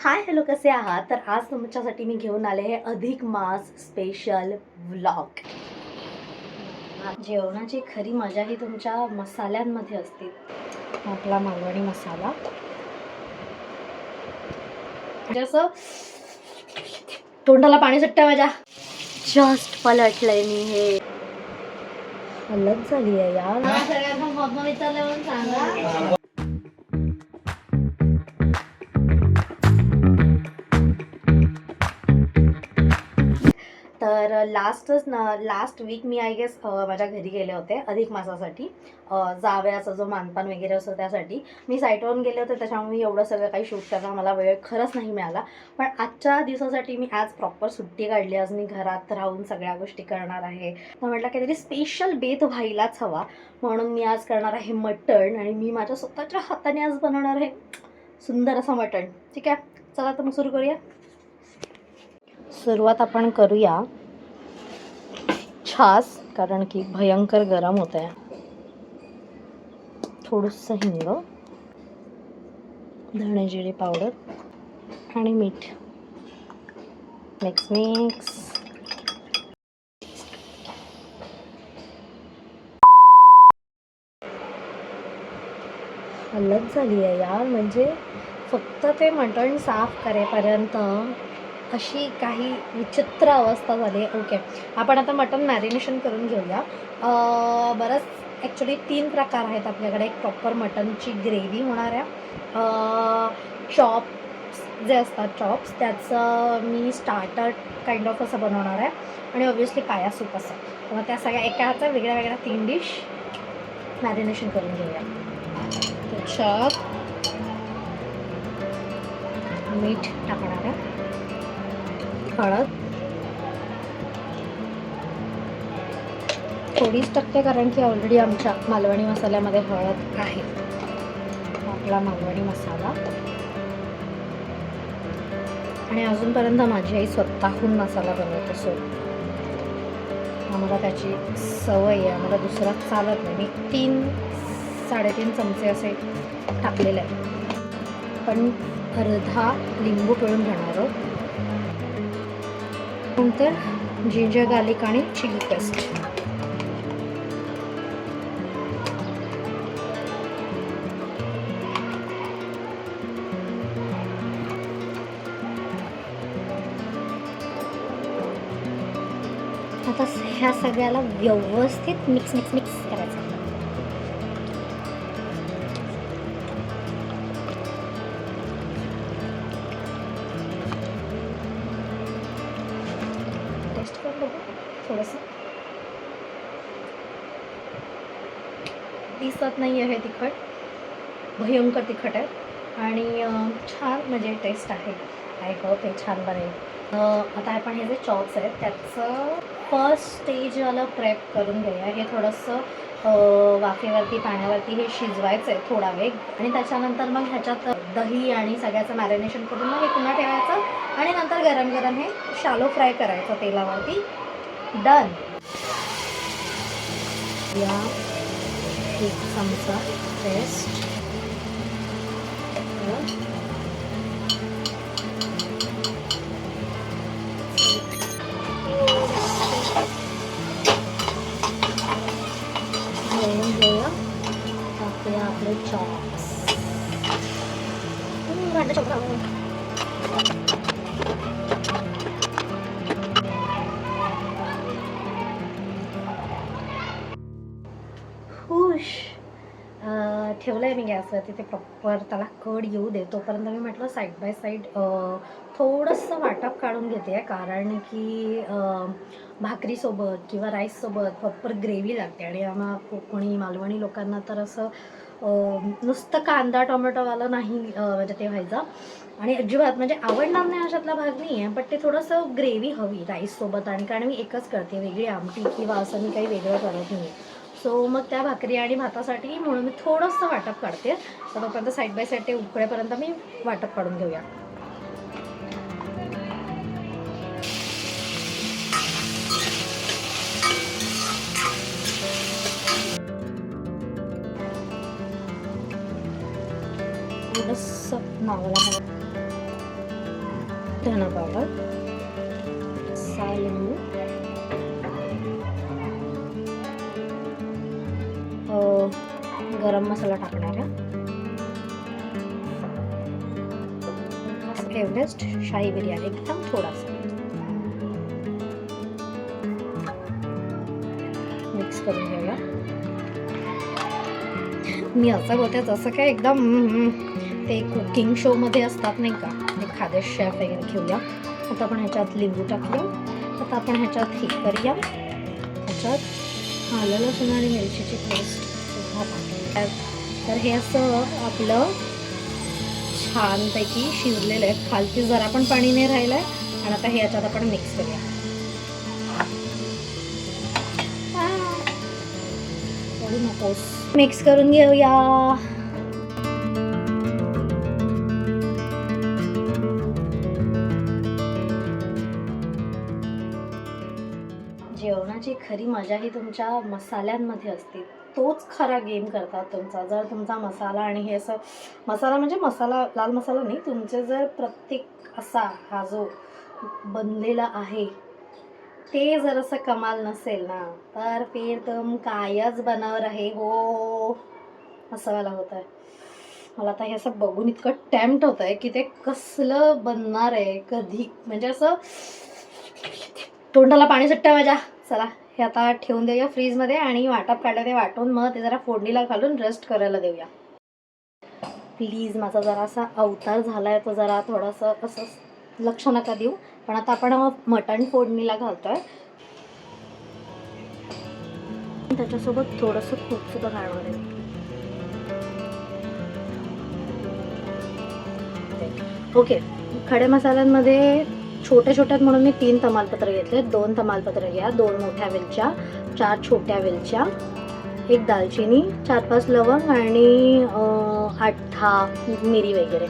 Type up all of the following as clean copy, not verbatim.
Hi hello, कसे आहात? तर आज तुमच्यासाठी मी घेऊन आले आहे अधिक मास स्पेशल व्लॉग. जेवणाची खरी मजा ही तुमच्या मसाल्यांमध्ये असते. आपला मालवणी मसाला जसं तोंडाला पाणी सुटतं माझ्या. जस्ट पलटलंय मी. हे अलग झाली आहे यार. सगळ्यांना विचारलं म्हणून सांगा. तर लास्ट वीक मी आय गेस माझ्या घरी गेले होते अधिक मासासाठी. जावयाचा जो मानपान वगैरे असतो त्यासाठी मी साईटवरून गेले होते, त्याच्यामुळे मी एवढं सगळं काही शूट करायला मला वेळ खरंच नाही मिळाला. पण आजच्या दिवसासाठी मी आज प्रॉपर सुट्टी काढली. आज मी घरात राहून सगळ्या गोष्टी करणार आहे. तर म्हटलं काहीतरी स्पेशल बेत व्हायलाच हवा, म्हणून मी आज करणार आहे मटण. आणि मी माझ्या स्वतःच्या हाताने आज बनवणार आहे सुंदर असं मटण. ठीक आहे, चला तर मग सुरू करूया. सुरुवात आपण करूया छास, कारण की भयंकर गरम होत आहे. थोडंसं हिंग, धणे जिरे पावडर आणि मीठ. मिक्स अलग झाली आहे यार. म्हणजे फक्त ते मटण साफ करेपर्यंत अशी काही विचित्र अवस्था झाली आहे. ओके, आपण आता मटण मॅरिनेशन करून घेऊया. बरंच ॲक्च्युली 3 प्रकार आहेत आपल्याकडे. एक प्रॉपर मटणची ग्रेव्ही होणार आहे, चॉप्स जे असतात चॉप्स, त्याचं मी स्टार्टर काइंड ऑफ असं बनवणार आहे, आणि ऑब्व्हियसली पाया सूप असं. तर त्या सगळ्या एका ह्याचा वेगळ्या वेगळ्या 3 डिश मॅरिनेशन करून घेऊया. त्याच्यात मीठ टाकणार आहे, हळद थोडीच टाकते, कारण की ऑलरेडी आमच्या मालवणी मसाल्यामध्ये हळद आहे. आपला मालवणी मसाला. आणि अजूनपर्यंत माझी आई स्वतःहून मसाला बनवत असो, आम्हाला त्याची सवय आहे. आम्हाला दुसरा चालत नाही. मी 3-3.5 चमचे असे टाकलेले आहे. पण अर्धा लिंबू पिळून घेणार आहोत. नंतर जिंजर गार्लिक आणि चिली पेस्ट. आता ह्या सगळ्याला व्यवस्थित मिक्स करायचं. टेस्ट करून बघू. थोडंसं दिसत नाही आहे तिखट, भयंकर तिखट आहे. आणि छान म्हणजे टेस्ट आहे. आय होप हे छान बनेल. आता आपण हे जे चॉप्स आहेत त्याचं फर्स्ट स्टेजवालं प्रेप करून घेऊया. हे थोडंसं वाफेवरती पाण्यावरती हे शिजवायचं आहे थोडा वेळ, आणि त्याच्यानंतर मग ह्याच्यात दही आणि सगळ्याचं मॅरिनेशन करून मग हे पुन्हा ठेवायचं, आणि नंतर गरम गरम हे शालो फ्राय करायचं तेलावरती. डन. या 1 चमचा पेस्ट, आपले चॉप्स. खुश ठेवलं आहे मी गॅसवरती. ते प्रॉपर त्याला कड येऊ दे. तोपर्यंत मी म्हटलं साईड बाय साईड थोडंसं वाटप काढून घेते आहे, कारण की भाकरीसोबत किंवा राईससोबत प्रॉपर ग्रेव्ही लागते. आणि आम्हाला कोकणी मालवणी लोकांना तर असं नुसतं कांदा टोमॅटोवालं नाही म्हणजे ते व्हायचं. आणि अजिबात म्हणजे आवडणार नाही अशातला भाग नाही आहे, बट ते थोडंसं ग्रेव्ही हवी राईससोबत. आणि कारण मी एकच करते, वेगळी आमटी किंवा असं मी काही वेगळं करत नाही. सो मग त्या भाकरी आणि भातासाठी म्हणून मी थोडंसं वाटप काढते. तर तोपर्यंत साईड बाय साईड ते उकळेपर्यंत मी वाटप काढून घेऊया. थोडंसं नावाला धना पावडर, लिंबू, गरम मसाला टाकणार आहे, एव्हरेस्ट शाही बिर्याणी एकदम थोडासा मिक्स करून घेऊया. मी असं बोलते जसं काय एकदम ते कुकिंग शो मध्ये असतात नाही का, एखादे शेफ वगैरे घेऊया. आता आपण ह्याच्यात लिंबू टाकूया. आता आपण ह्याच्यात हे करूया, ह्याच्यात आलं लसूण आणि मिरचीची पेस्ट सुद्धा टाकूया. तर हे असं आपलं छानपैकी शिजलेलं आहे. खालती जरा पण पाणी नाही राहिलं आहे. आणि आता हे याच्यात आपण मिक्स करूया. नकोस, मिक्स करून घेऊया. जेवणाची खरी मजा ही तुमच्या मसाल्यांमध्ये असते. तोच खरा गेम करतात तुमचा. जर तुमचा मसाला आणि हे असं मसाला म्हणजे मसाला लाल मसाला नाही, तुमचे जर प्रत्येक असा हा जो बनलेला आहे ते जर असं कमाल नसेल ना, तर फिर तुम कायच बनव रहे हो, असं मला होत आहे. मला आता हे असं बघून इतकं टेम्प्ट होत आहे की ते कसलं बनणार आहे कधी, म्हणजे असं तोंडाला पाणी सुट्टं माझ्या. चला हे आता ठेवून देऊया फ्रीजमध्ये आणि वाटप काढलं ते वाटून मग ते जरा फोडणीला घालून रेस्ट करायला देऊया. प्लीज माझा जरासा अवतार झाला आहे तो जरा थोडंसं असं लक्ष नका देऊ. पण आता आपण मटण फोडणीला घालतोय, त्याच्यासोबत थोडंसं तूप सुद्धा घालणार आहे. ओके, खडे मसाल्यांमध्ये छोट्या छोट्यात म्हणून मी 3 तमालपत्र घेतले. 2 तमालपत्र घ्या, 2 मोठ्या वेलच्या, 4 छोट्या वेलच्या, 1 दालचिनी, 4-5 लवंग आणि 8-10 मिरी वगैरे.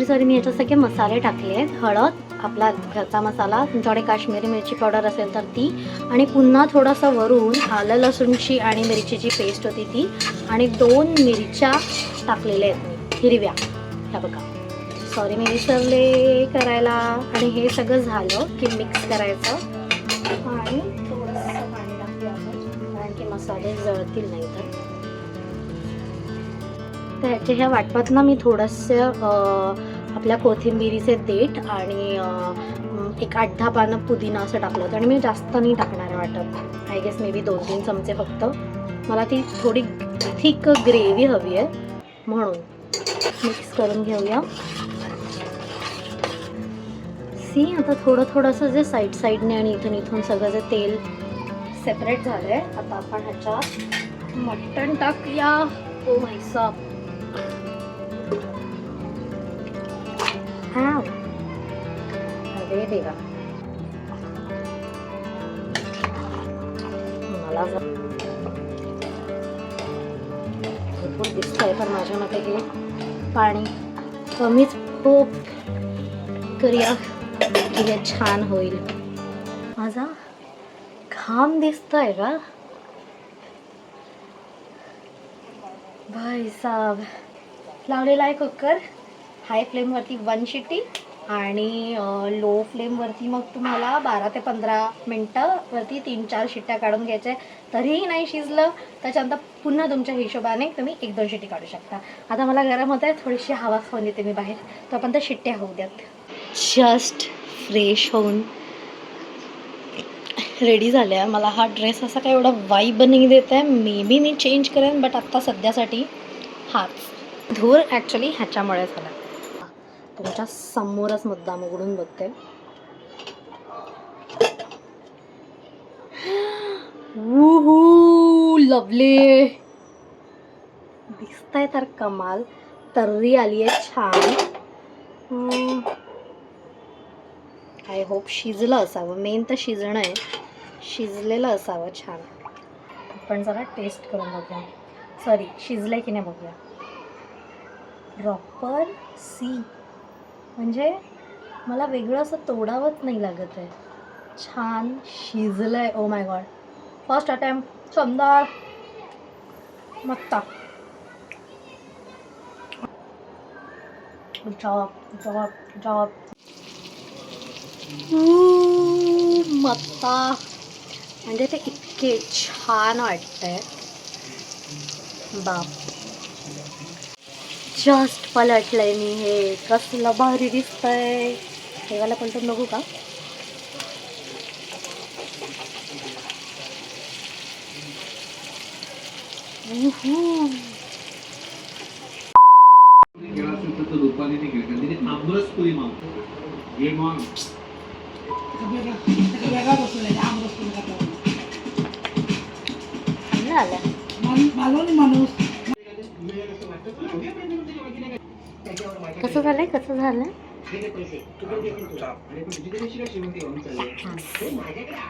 सॉरी मी याच्यात सगळे मसाले टाकले आहेत. हळद, आपला घरचा मसाला, तुमच्याकडे काश्मीरी मिरची पावडर असेल तर ती, आणि पुन्हा थोडंसं वरून आलं लसूणची आणि मिरचीची पेस्ट होती ती, आणि 2 मिरच्या टाकलेल्या आहेत मी हिरव्या, ह्या बघा. सॉरी मी विसरले करायला. आणि हे सगळं झालं की मिक्स करायचं आणि थोडंसं पाणी टाकूया आपण, कारण की मसाले जळतील नाही तर. ह्याच्या ह्या वाटपात ना मी थोडंसं आपल्या कोथिंबिरीचे देठ आणि एक 8-10 पानं पुदिना असं टाकलं होतं. आणि मी जास्त नाही टाकणार आहे वाटप, आय गेस मे बी 2-3 चमचे फक्त. मला ती थोडी थिक ग्रेव्ही हवी आहे म्हणून. मिक्स करून घेऊया. सी आता थोडंसं जे साईडने आणि इथून सगळं जे तेल सेपरेट झालं आहे. आता आपण ह्याच्यात मटण टाकूया. ओ माय गॉड, अरे देवा, मला भरपूर दिसतंय पण माझ्या मते हे पाणी कमीच खूप करूया की हे छान होईल. माझा घाम दिसतोय का भाई साहब. लावलेला आहे कुकर हाय फ्लेमवरती 1 शिट्टी, आणि लो फ्लेमवरती मग तुम्हाला 12 ते 15 मिनटं वरती 3-4 शिट्ट्या काढून घ्यायच्या. तरीही नाही शिजलं त्याच्यानंतर पुन्हा तुमच्या हिशोबाने तुम्ही 1-2 शिट्टी काढू शकता. आता मला गरम होत आहे, थोडीशी हवा खाऊन येते मी बाहेर, तो आपण त्या शिट्ट्या होऊ द्यात. जस्ट फ्रेश होऊन रेडी झाल्या. मला हा ड्रेस असा काय एवढा वाईब नाही देत आहे, मे बी मी चेंज करेन, बट आत्ता सध्यासाठी हाच धूर ॲक्च्युली ह्याच्यामुळे झाला. तुमच्या समोरच मुद्दाम उघडून बघते. वूहू, लवली दिसतंय तर कमाल. तर्री आली आहे छान. आय होप शिजलं असावं, मेन तर शिजणं आहे. शिजलेलं असावं छान. आपण जरा टेस्ट करून बघूया. सॉरी, शिजलंय की नाही बघूया. प्रॉपर सी, म्हणजे मला वेगळं असं तोडावंच नाही लागत आहे. छान शिजलंय. Oh my god, first attempt सुंदर, मस्त. जॉब जॉब जॉब मस्त. म्हणजे ते इतके छान वाटतंय. बाप, जस्ट पलटलंय मी. हे कसलं भारी दिसतंय. हे वाला पलटून बघू का? कसं झालंय, कसं झालंय,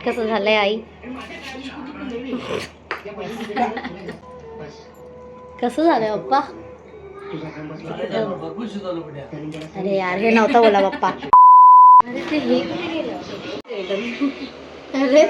कसं झालंय आई? कसं झालंय पप्पा? अरे यार, हे नव्हता बोला पप्पा. अरे ते हे कुठे गेलं? अरे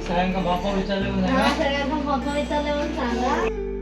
सगळ्यांना बाप्पा विचारले म्हणून सांगा.